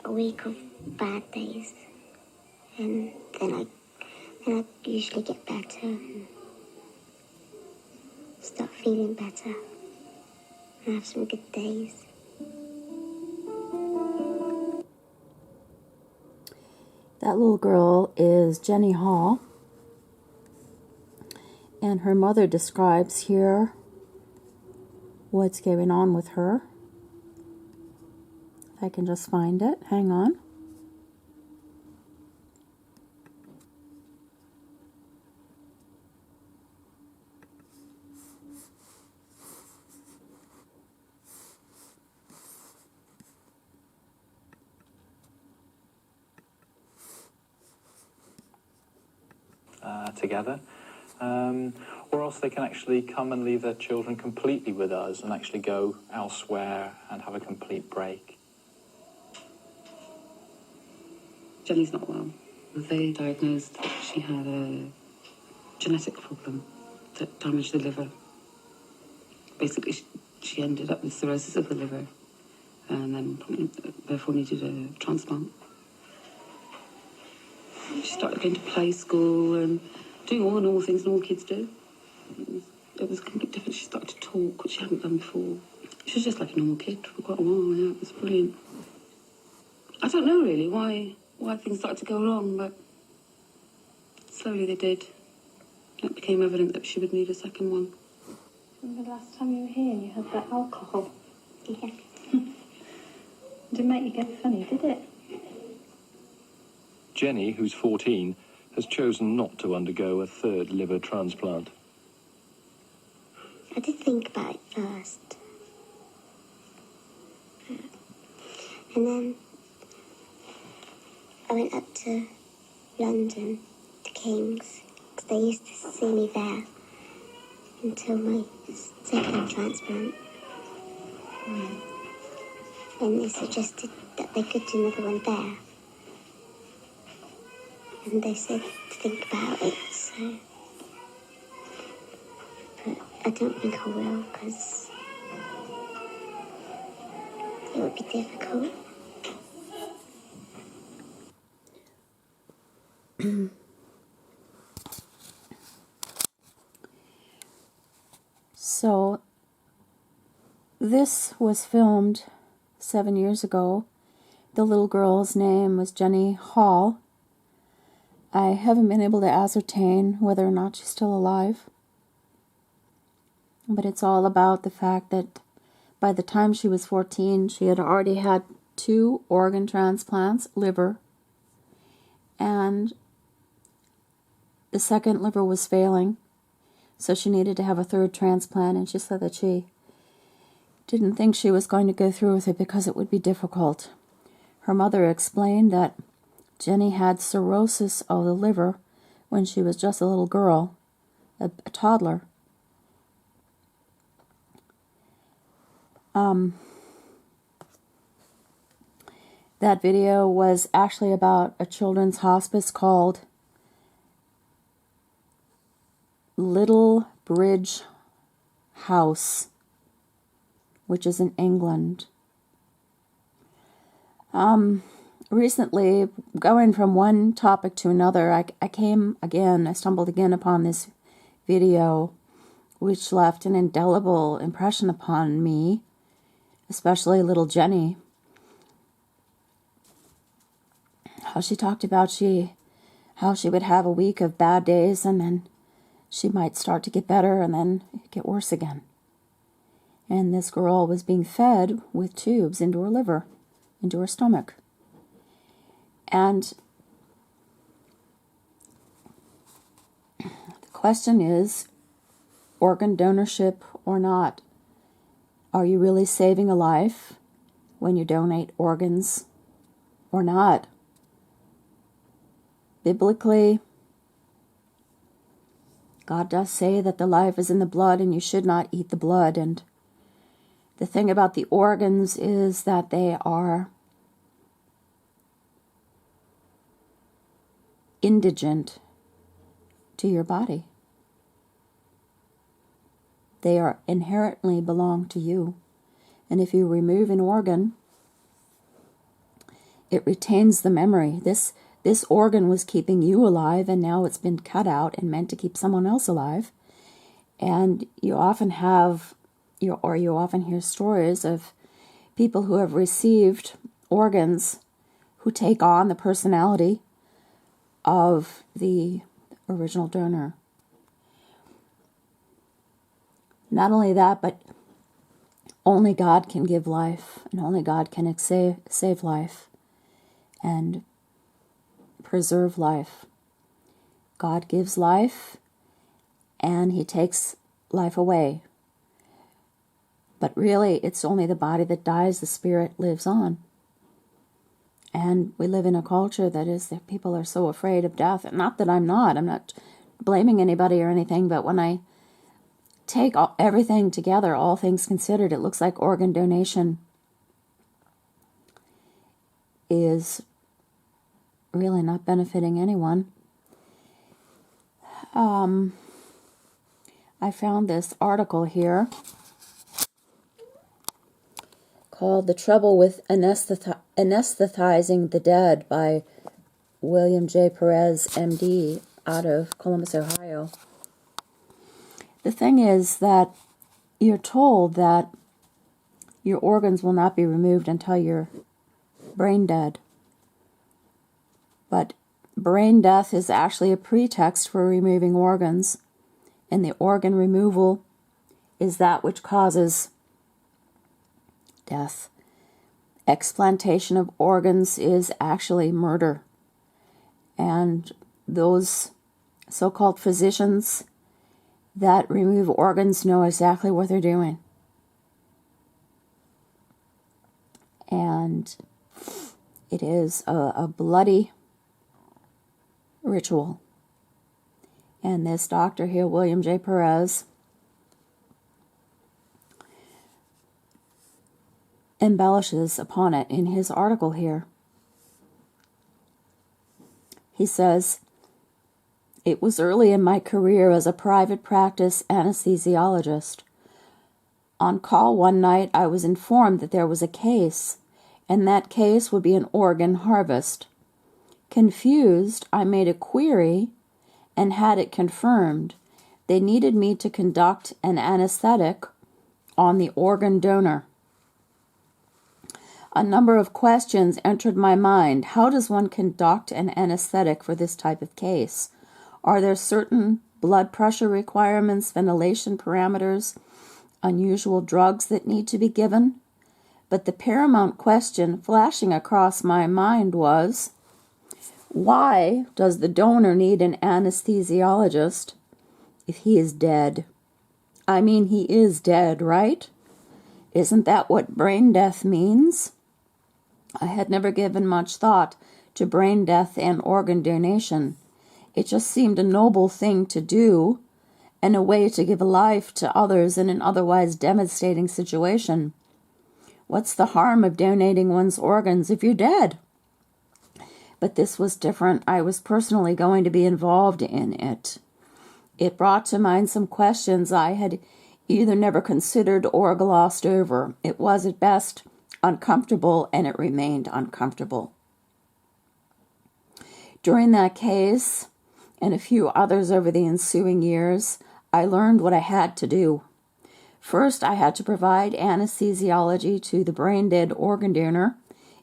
a week of bad days, and then I usually get better and start feeling better and have some good days. That little girl is Jenny Hall, and her mother describes here what's going on with her. If I can just find it, hang on. Together, or else they can actually come and leave their children completely with us and actually go elsewhere and have a complete break. Jenny's not well. They diagnosed that she had a genetic problem that damaged the liver. Basically, she ended up with cirrhosis of the liver and then therefore needed a transplant. She started going to play school and doing all the normal things normal kids do. It was completely different. She started to talk, which she hadn't done before. She was just like a normal kid for quite a while, yeah. It was brilliant. I don't know, really, why things started to go wrong, but slowly they did. It became evident that she would need a second one. Remember the last time you were here and you had that alcohol? Yeah. Didn't make you get funny, did it? Jenny, who's 14, has chosen not to undergo a third liver transplant. I did think about it first. And then I went up to London, to King's, because they used to see me there until my second transplant. And they suggested that they could do another one there. And they said to think about it, so... But I don't think I will, because it would be difficult. So, this was filmed 7 years ago. The little girl's name was Jenny Hall. I haven't been able to ascertain whether or not she's still alive. But it's all about the fact that by the time she was 14, she had already had 2 organ transplants, liver, and the second liver was failing, so she needed to have a third transplant, and she said that she didn't think she was going to go through with it because it would be difficult. Her mother explained that Jenny had cirrhosis of the liver when she was just a little girl, a toddler. That video was actually about a children's hospice called Little Bridge House, which is in England. Recently, going from one topic to another, I stumbled again upon this video, which left an indelible impression upon me, especially little Jenny. How she talked about how she would have a week of bad days, and then she might start to get better and then get worse again. And this girl was being fed with tubes into her liver, into her stomach. And the question is, organ donorship or not? Are you really saving a life when you donate organs or not? Biblically, God does say that the life is in the blood and you should not eat the blood. And the thing about the organs is that they are indigent to your body. They are inherently belong to you. And if you remove an organ, it retains the memory. This organ was keeping you alive, and now it's been cut out and meant to keep someone else alive. And you often you often hear stories of people who have received organs who take on the personality of the original donor. Not only that, but only God can give life, and only God can save life and preserve life. God gives life, and he takes life away. But really, it's only the body that dies, the spirit lives on. And we live in a culture that people are so afraid of death. Not that I'm not blaming anybody or anything, but when I take everything together, all things considered, it looks like organ donation is really not benefiting anyone. I found this article here called "The Trouble with Anesthetizing the Dead" by William J. Perez, MD, out of Columbus, Ohio. The thing is that you're told that your organs will not be removed until you're brain dead. But brain death is actually a pretext for removing organs, and the organ removal is that which causes death. Explantation of organs is actually murder. And those so-called physicians that remove organs know exactly what they're doing. And it is a bloody ritual. And this doctor here, William J. Perez, embellishes upon it in his article here. He says, "It was early in my career as a private practice anesthesiologist. On call one night, I was informed that there was a case, and that case would be an organ harvest. Confused, I made a query and had it confirmed. They needed me to conduct an anesthetic on the organ donor. A number of questions entered my mind. How does one conduct an anesthetic for this type of case? Are there certain blood pressure requirements, ventilation parameters, unusual drugs that need to be given? But the paramount question flashing across my mind was, why does the donor need an anesthesiologist if he is dead? I mean, he is dead, right? Isn't that what brain death means? I had never given much thought to brain death and organ donation. It just seemed a noble thing to do and a way to give life to others in an otherwise devastating situation. What's the harm of donating one's organs if you're dead? But this was different. I was personally going to be involved in it. It brought to mind some questions I had either never considered or glossed over. It was at best uncomfortable, and it remained uncomfortable. During that case, and a few others over the ensuing years, I learned what I had to do. First, I had to provide anesthesiology to the brain-dead organ donor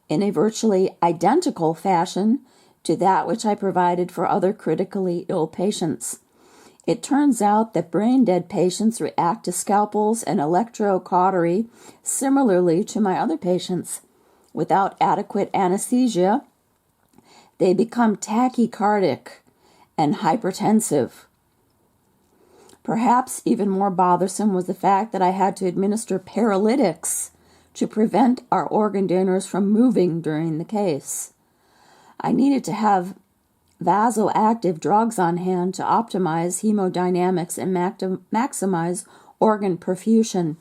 in a virtually identical fashion to that which I provided for other critically ill patients. It turns out that brain-dead patients react to scalpels and electrocautery similarly to my other patients. Without adequate anesthesia, they become tachycardic and hypertensive. Perhaps even more bothersome was the fact that I had to administer paralytics to prevent our organ donors from moving during the case. I needed to have vasoactive drugs on hand to optimize hemodynamics and maximize organ perfusion.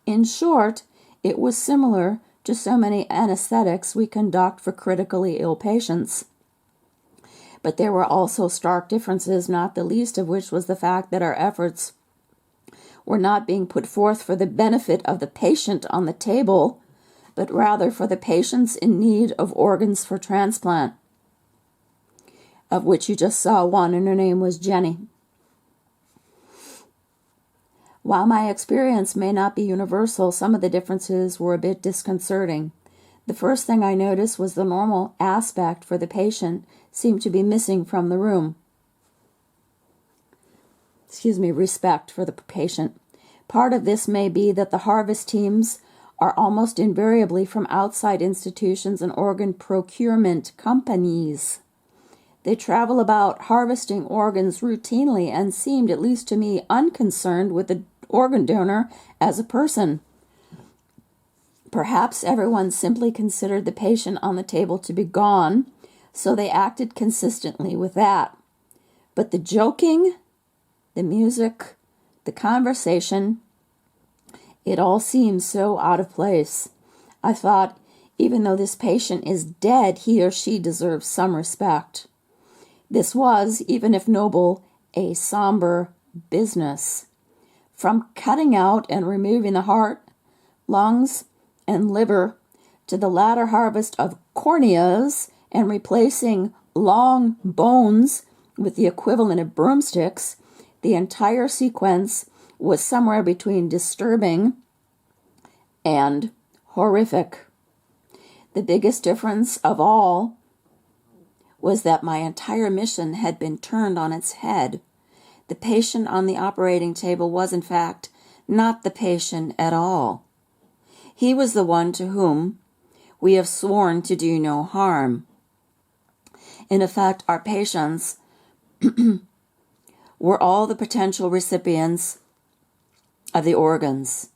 In short, it was similar to so many anesthetics we conduct for critically ill patients. But there were also stark differences, not the least of which was the fact that our efforts were not being put forth for the benefit of the patient on the table, but rather for the patients in need of organs for transplant, of which you just saw one, and her name was Jenny. While my experience may not be universal, some of the differences were a bit disconcerting. The first thing I noticed was the normal aspect for the patient seemed to be missing from the room. Respect for the patient. Part of this may be that the harvest teams are almost invariably from outside institutions and organ procurement companies. They travel about harvesting organs routinely and seemed, at least to me, unconcerned with the organ donor as a person. Perhaps everyone simply considered the patient on the table to be gone, so they acted consistently with that. But the joking, the music, the conversation, it all seemed so out of place. I thought, even though this patient is dead, he or she deserves some respect. This was, even if noble, a somber business. From cutting out and removing the heart, lungs, and liver, to the latter harvest of corneas and replacing long bones with the equivalent of broomsticks, the entire sequence was somewhere between disturbing and horrific. The biggest difference of all was that my entire mission had been turned on its head. The patient on the operating table was, in fact, not the patient at all. He was the one to whom we have sworn to do no harm. In effect, our patients were all the potential recipients of the organs.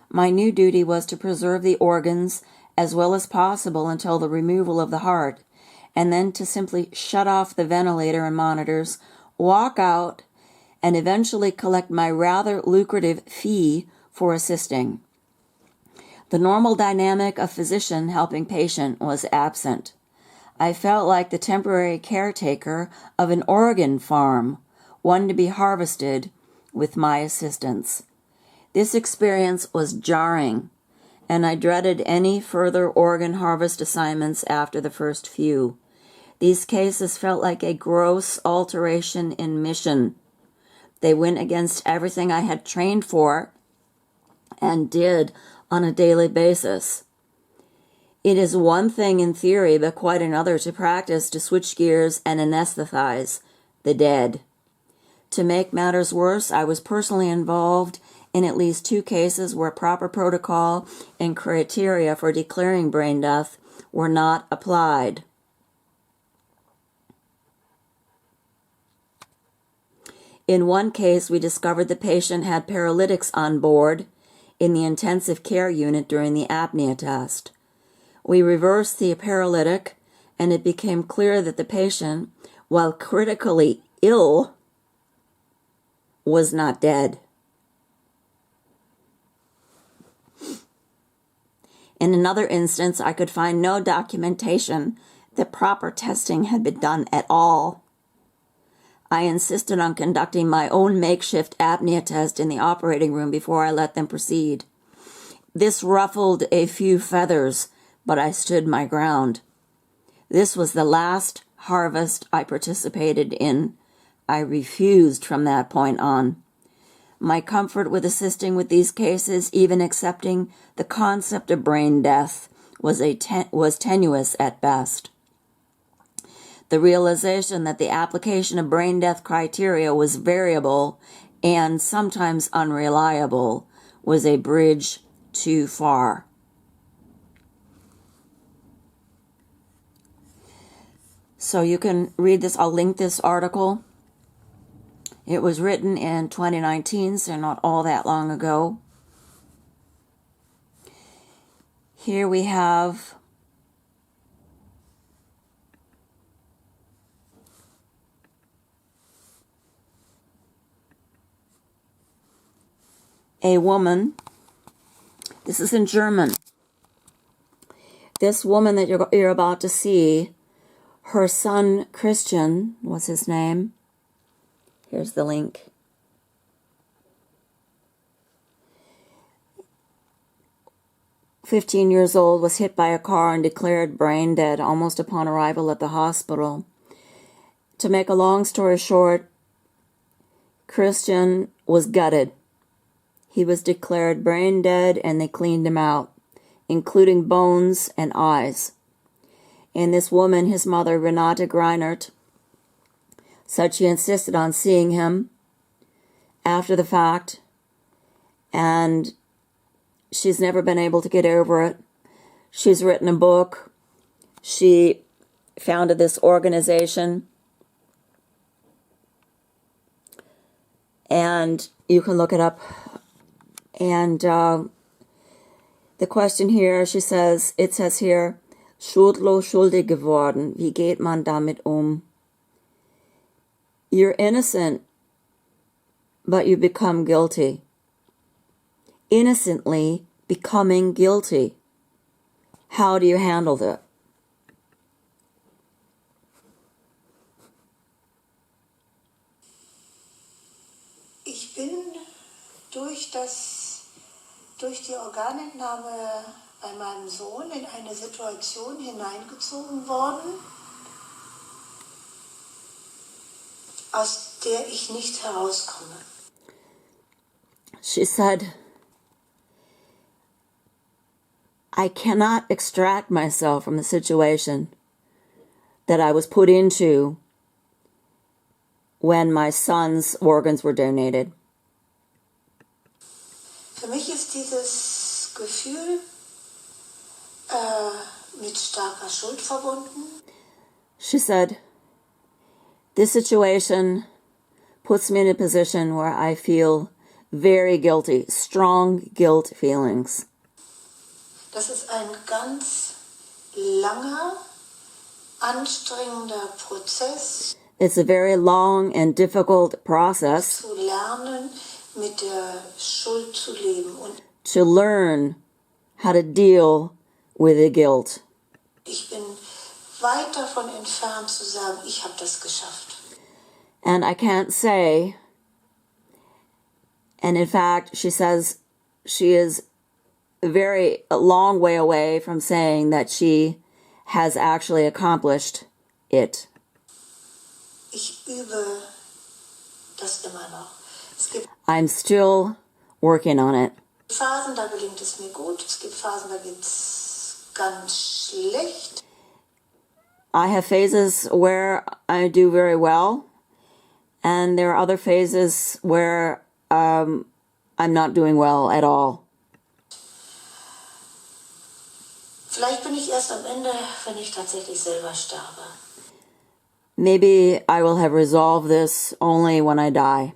My new duty was to preserve the organs as well as possible until the removal of the heart, and then to simply shut off the ventilator and monitors, walk out, and eventually collect my rather lucrative fee for assisting. The normal dynamic of physician helping patient was absent. I felt like the temporary caretaker of an organ farm, one to be harvested with my assistance. This experience was jarring, and I dreaded any further organ harvest assignments after the first few. These cases felt like a gross alteration in mission. They went against everything I had trained for and did on a daily basis. It is one thing in theory, but quite another to practice to switch gears and anesthetize the dead. To make matters worse, I was personally involved in at least 2 cases where proper protocol and criteria for declaring brain death were not applied. In one case, we discovered the patient had paralytics on board in the intensive care unit during the apnea test. We reversed the paralytic, and it became clear that the patient, while critically ill, was not dead. In another instance, I could find no documentation that proper testing had been done at all. I insisted on conducting my own makeshift apnea test in the operating room before I let them proceed. This ruffled a few feathers, but I stood my ground. This was the last harvest I participated in. I refused from that point on. My comfort with assisting with these cases, even accepting the concept of brain death, was tenuous at best. The realization that the application of brain death criteria was variable and sometimes unreliable was a bridge too far. So you can read this. I'll link this article. It was written in 2019, so not all that long ago. Here we have a woman. This is in German. This woman that you're about to see, her son Christian was his name. Here's the link. 15 years old, was hit by a car and declared brain dead almost upon arrival at the hospital. To make a long story short, Christian was gutted. He was declared brain dead and they cleaned him out, including bones and eyes. And this woman, his mother, Renate Greinert, said she insisted on seeing him after the fact, and she's never been able to get over it. She's written a book. She founded this organization, and you can look it up. And the question here, it says here, schuldlos schuldig geworden. Wie geht man damit um? You're innocent, but you become guilty. Innocently becoming guilty. How do you handle that? Ich bin durch die Organentnahme bei meinem Sohn in eine Situation hineingezogen worden, aus der ich nicht herauskomme. She said, I cannot extract myself from the situation that I was put into when my son's organs were donated. Für mich ist dieses Gefühl mit starker Schuld verbunden. She said, this situation puts me in a position where I feel very guilty, strong guilt feelings. Das ist ein ganz langer, anstrengender Prozess. It's a very long and difficult process Zu lernen, mit der Schuld zu leben. Und to learn how to deal with the guilt. ich bin weit davon entfernt zu sagen, ich habe das geschafft. And I can't say, and in fact, she says she is a long way away from saying that she has actually accomplished it. Ich übe das immer noch. Es gibt I'm still working on it. Phasen, da gelingt es mir gut. Es gibt Phasen, da geht's ganz schlecht. I have phases where I do very well, and there are other phases where I'm not doing well at all. Vielleicht bin ich erst am Ende, wenn ich tatsächlich selber sterbe. Maybe I will have resolved this only when I die.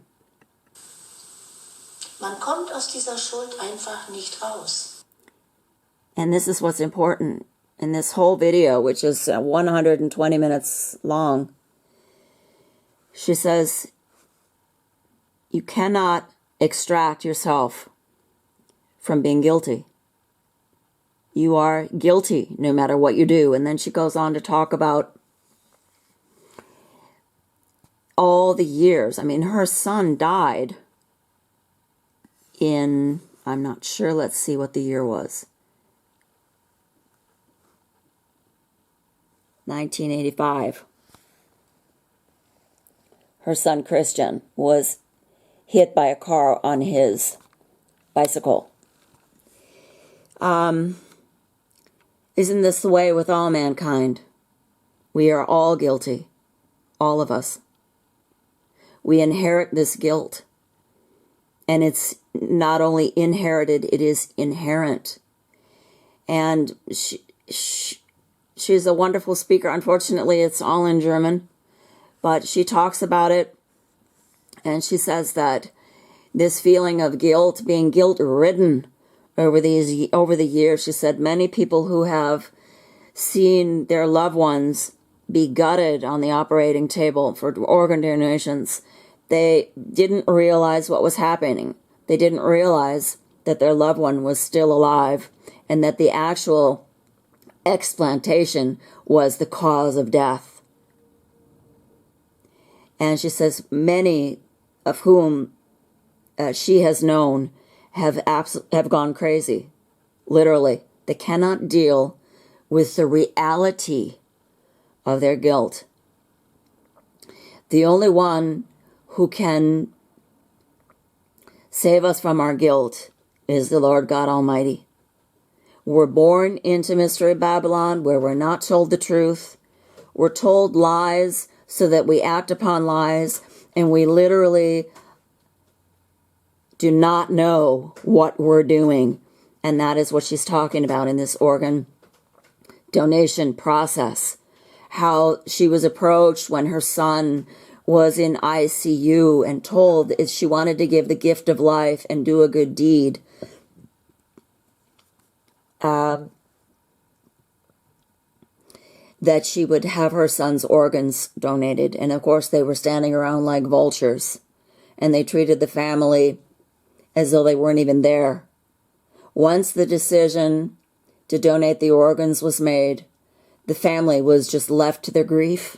Man kommt aus dieser Schuld einfach nicht raus. And this is what's important in this whole video, which is 120 minutes long. She says, you cannot extract yourself from being guilty. You are guilty no matter what you do. And then she goes on to talk about all the years. I mean, her son died in, I'm not sure, let's see what the year was. 1985. Her son Christian was hit by a car on his bicycle. Isn't this the way with all mankind? We are all guilty. All of us. We inherit this guilt. And it's not only inherited, it is inherent. And she's a wonderful speaker. Unfortunately, it's all in German. But she talks about it. And she says that this feeling of guilt, being guilt-ridden over the years, she said many people who have seen their loved ones be gutted on the operating table for organ donations, they didn't realize what was happening. They didn't realize that their loved one was still alive and that the actual explantation was the cause of death. And she says many of whom she has known have gone crazy. Literally. They cannot deal with the reality of their guilt. The only one who can save us from our guilt is the Lord God Almighty. We're born into Mystery Babylon where we're not told the truth. We're told lies so that we act upon lies, and we literally do not know what we're doing. And that is what she's talking about in this organ donation process. How she was approached when her son was in ICU and told if she wanted to give the gift of life and do a good deed, that she would have her son's organs donated. And of course they were standing around like vultures, and they treated the family as though they weren't even there. Once the decision to donate the organs was made, the family was just left to their grief.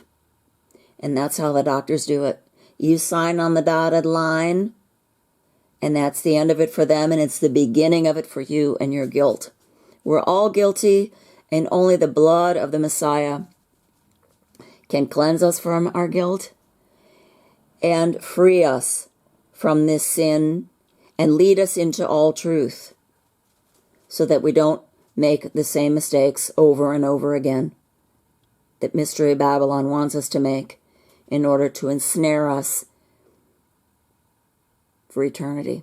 And that's how the doctors do it. You sign on the dotted line, and that's the end of it for them, and it's the beginning of it for you and your guilt. We're all guilty, and only the blood of the Messiah can cleanse us from our guilt and free us from this sin and lead us into all truth so that we don't make the same mistakes over and over again that Mystery Babylon wants us to make in order to ensnare us for eternity.